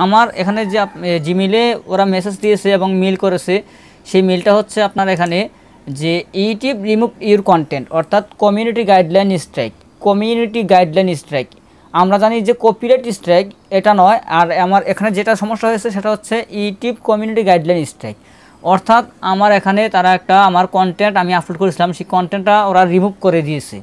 আমার এখানে যে জিমেইলে ওরা মেসেজ দিয়েছে এবং মেল করেছে, সেই মেলটা হচ্ছে আপনার এখানে যে ইউটিউব রিমুভ ইউর কন্টেন্ট, অর্থাৎ community guideline strike. Community guideline strike আমরা জানি যে কপিরাইট স্ট্রাইক, এটা নয়। আর আমার এখানে যেটা সমস্যা হয়েছে সেটা হচ্ছে ইউটিউব কমিউনিটি গাইডলাইন স্ট্রাইক, অর্থাৎ আমার এখানে তারা আমার কন্টেন্ট আমি আপলোড করেছিলাম, সেই কন্টেন্টটা ওরা রিমুভ করে দিয়েছে।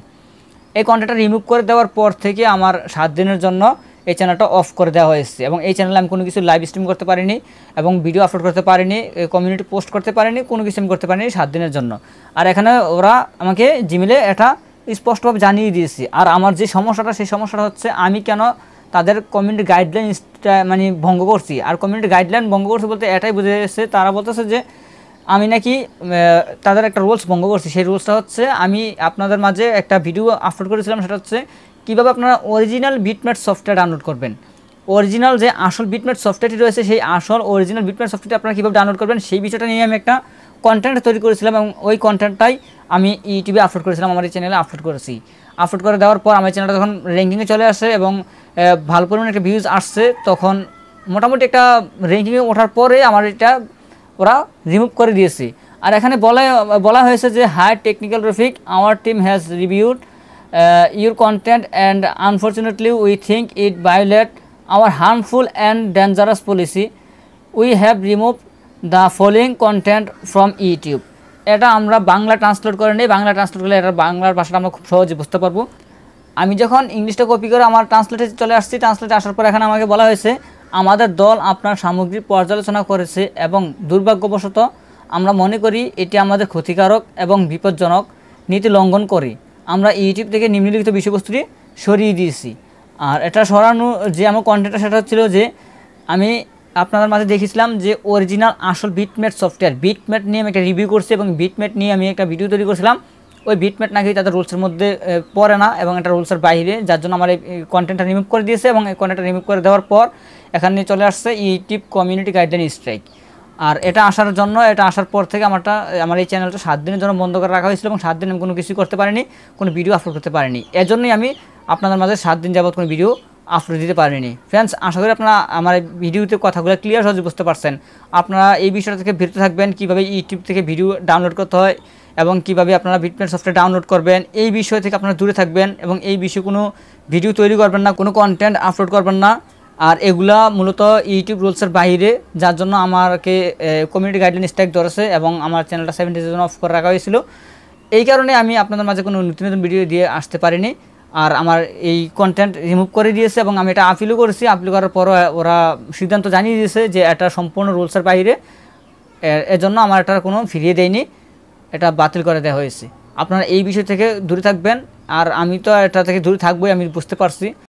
এই কন্টেন্টটা রিমুভ করে দেওয়ার পর থেকে আমার 7 দিনের জন্য এই চ্যানেলটা অফ করে দেওয়া হয়েছে এবং এই চ্যানেলে আমি কোনো কিছু লাইভ স্ট্রিম করতে পারিনি এবং ভিডিও আপলোড করতে পারিনি, কমিউনিটি পোস্ট করতে পারিনি, কোনো কিছু আমি করতে পারিনি 7 দিনের জন্য। আর এখানে ওরা আমাকে জিমেলে এটা স্পষ্টভাবে জানিয়ে দিয়েছে। আর আমার যে সমস্যাটা, সেই সমস্যাটা হচ্ছে আমি কেন তাদের কমিউনিটি গাইডলাইন মানে ভঙ্গ করছি। আর কমিউনিটি গাইডলাইন ভঙ্গ করছি বলতে এটাই বুঝে গেছে, তারা বলতেছে যে আমি নাকি তাদের একটা রুলস ভঙ্গ করছি। সেই রুলসটা হচ্ছে আমি আপনাদের মাঝে একটা ভিডিও আপলোড করেছিলাম, সেটা হচ্ছে কীভাবে আপনারা অরিজিনাল বিটম্যাট সফটওয়্যার ডাউনলোড করবেন। অরিজিনাল যে আসল বিটম্যাট সফটওয়্যারটি রয়েছে, সেই আসল অরিজিনাল বিটম্যাট সফটওয়্যারটি আপনারা কীভাবে ডাউনলোড করবেন, সেই বিষয়টা নিয়ে আমি একটা কন্টেন্ট তৈরি করেছিলাম এবং ওই কন্টেন্টটাই আমি ইউটিউবে আপলোড করেছিলাম, আমার এই চ্যানেলে আপলোড করেছি। আপলোড করে দেওয়ার পর আমার চ্যানেলটা যখন র্যাঙ্কিংয়ে চলে আসে এবং ভালো পরিমাণে একটা ভিউজ আসছে, তখন মোটামুটি একটা র্যাঙ্কিংয়ে ওঠার পরে আমার এটা ওরা রিমুভ করে দিয়েছে। আর এখানে বলা হয়েছে যে hi technical Rafiq, our team has reviewed your content and unfortunately we think it violate our harmful and dangerous policy. We have removed the following content from YouTube. এটা আমরা বাংলা ট্রান্সলেট করে নিই। বাংলা ট্রান্সলেট করলে এটা বাংলার ভাষাটা আমরা খুব সহজে বুঝতে পারবো। আমি যখন ইংলিশটা কপি করে আমার ট্রান্সলেটে চলে আসছি, ট্রান্সলেটে আসার পর এখানে আমাকে বলা হয়েছে আমাদের দল আপনার সামগ্রী পর্যালোচনা করেছে এবং দুর্ভাগ্যবশত আমরা মনে করি এটি আমাদের ক্ষতিকারক এবং বিপজ্জনক নীতি লঙ্ঘন করে আমরা ইউটিউব থেকে নিম্নলিখিত বিষয়বস্তুটি সরিয়ে দিয়েছি। আর এটা সরানো যে আমার কন্টেন্টটা, সেটা হচ্ছিল যে আমি আপনাদের মাঝে দেখেছিলাম যে অরিজিনাল আসল বিটম্যাট সফটওয়্যার, বিটম্যাট নিয়ে আমি একটা রিভিউ করছি এবং বিটম্যাট নিয়ে আমি একটা ভিডিও তৈরি করেছিলাম। ওই বিটম্যাট নাকি তাদের রুলসের মধ্যে পড়ে না এবং এটা রুলসের বাইরে, যার জন্য আমার এই কন্টেন্টটা রিমুভ করে দিয়েছে। এবং এই কন্টেন্টটা রিমুভ করে দেওয়ার পর এখানে চলে আসছে ইউটিউব কমিউনিটি গাইডলাইন স্ট্রাইক। আর এটা আসার পর থেকে আমার এই চ্যানেলটা 7 দিনের জন্য বন্ধ করে রাখা হয়েছিল এবং 7 দিন আমি কোনো কিছু করতে পারিনি, কোনো ভিডিও আপলোড করতে পারিনি। এজন্যই আমি আপনাদের মাঝে 7 দিন যাবত কোনো ভিডিও আপলোড দিতে পারিনি। ফ্রেন্ডস, আশা করি আপনারা আমার ভিডিওতে কথাগুলো ক্লিয়ার সহজে বুঝতে পারছেন। আপনারা এই বিষয়টা থেকে বিরত থাকবেন, কীভাবে ইউটিউব থেকে ভিডিও ডাউনলোড করতে হয় এবং কীভাবে আপনারা বিটম্যাট সফটওয়্যার ডাউনলোড করবেন, এই বিষয় থেকে আপনারা দূরে থাকবেন এবং এই বিষয়ে কোনো ভিডিও তৈরি করবেন না, কোনো কন্টেন্ট আপলোড করবেন না। আর এগুলা মূলত ইউটিউব রুলসের বাইরে, যার জন্য আমাকে কমিউনিটি গাইডলাইন স্ট্রাইক ধরেছে এবং আমার চ্যানেলটা 7 ডেজের জন্য অফ করে রাখা হয়েছিল। এই কারণে আমি আপনাদের মাঝে কোনো নতুন নতুন ভিডিও দিয়ে আসতে পারিনি। আর আমার এই কন্টেন্ট রিমুভ করে দিয়েছে এবং আমি এটা আপিলও করেছি। আপিল করার পরও ওরা সিদ্ধান্ত জানিয়ে দিয়েছে যে এটা সম্পূর্ণ রুলসের বাইরে, এজন্য আমার এটা কোনো ফিরিয়ে দেয়নি, এটা বাতিল করে দেওয়া হয়েছে। আপনারা এই বিষয় থেকে দূরে থাকবেন। আর আমি তো এটা থেকে দূরে থাকবোই, আমি বুঝতে পারছি।